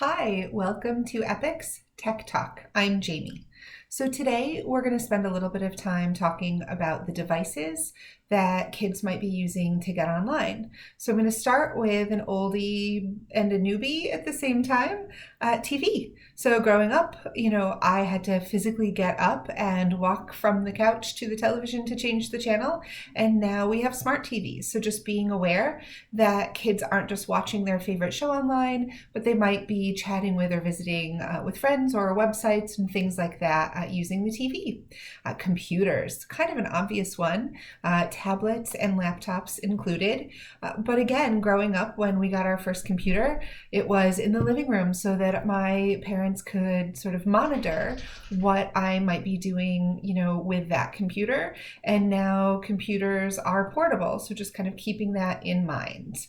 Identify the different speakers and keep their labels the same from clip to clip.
Speaker 1: Hi, welcome to Epic's Tech Talk. I'm Jamie. So today we're going to spend a little bit of time talking about the devices that kids might be using to get online. So I'm going to start with an oldie and a newbie at the same time, TV. So growing up, I had to physically get up and walk from the couch to the television to change the channel. And now we have smart TVs. So just being aware that kids aren't just watching their favorite show online, but they might be chatting with or visiting with friends or websites and things like that using the TV. Computers, kind of an obvious one, tablets and laptops included. But again, growing up when we got our first computer, it was in the living room so that my parents could sort of monitor what I might be doing, with that computer. And now computers are portable, so just kind of keeping that in mind.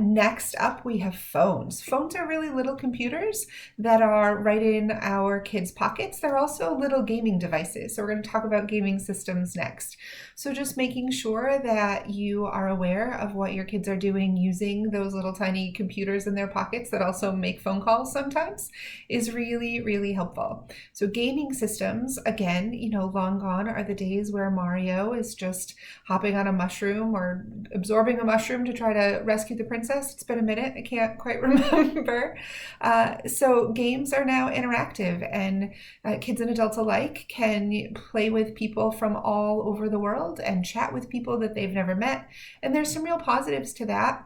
Speaker 1: Next up, we have phones. Phones are really little computers that are right in our kids' pockets. They're also little gaming devices. So we're going to talk about gaming systems next. So just making sure that you are aware of what your kids are doing using those little tiny computers in their pockets that also make phone calls sometimes is really, really helpful. So gaming systems, again, long gone are the days where Mario is just hopping on a mushroom or absorbing a mushroom to try to rescue the princess. It's been a minute. I can't quite remember. So games are now interactive, and kids and adults alike can play with people from all over the world and chat with people that they've never met. And there's some real positives to that.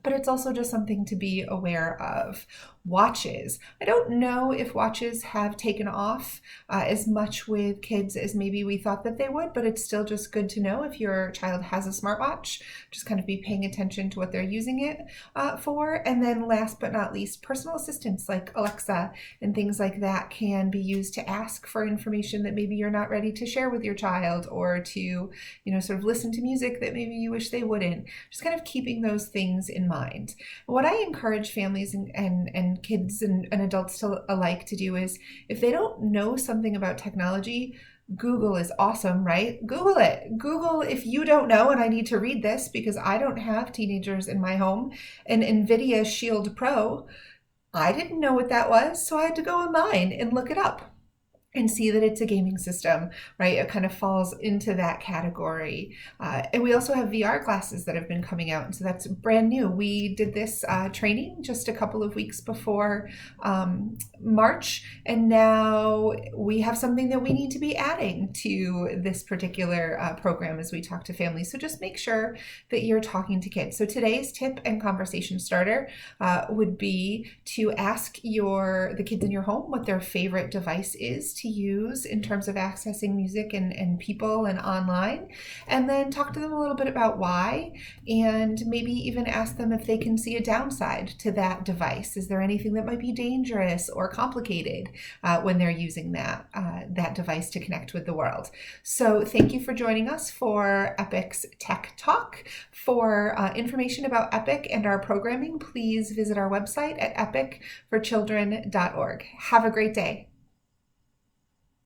Speaker 1: But it's also just something to be aware of. Watches. I don't know if watches have taken off as much with kids as maybe we thought that they would, but it's still just good to know if your child has a smartwatch, just kind of be paying attention to what they're using it for. And then last but not least, personal assistants like Alexa and things like that can be used to ask for information that maybe you're not ready to share with your child, or to, sort of listen to music that maybe you wish they wouldn't. Just kind of keeping those things in mind. What I encourage families and kids and adults alike to do is, if they don't know something about technology, Google is awesome, right? Google it. Google if you don't know, and I need to read this because I don't have teenagers in my home, an NVIDIA Shield Pro. I didn't know what that was, so I had to go online and look it up and see that it's a gaming system, right? It kind of falls into that category. And we also have VR glasses that have been coming out, and so that's brand new. We did this training just a couple of weeks before March, and now we have something that we need to be adding to this particular program as we talk to families. So just make sure that you're talking to kids. So today's tip and conversation starter would be to ask the kids in your home what their favorite device is to use in terms of accessing music and people and online, and then talk to them a little bit about why, and maybe even ask them if they can see a downside to that device. Is there anything that might be dangerous or complicated when they're using that device to connect with the world? So thank you for joining us for Epic's Tech Talk. For information about Epic and our programming, please visit our website at epicforchildren.org. Have a great day.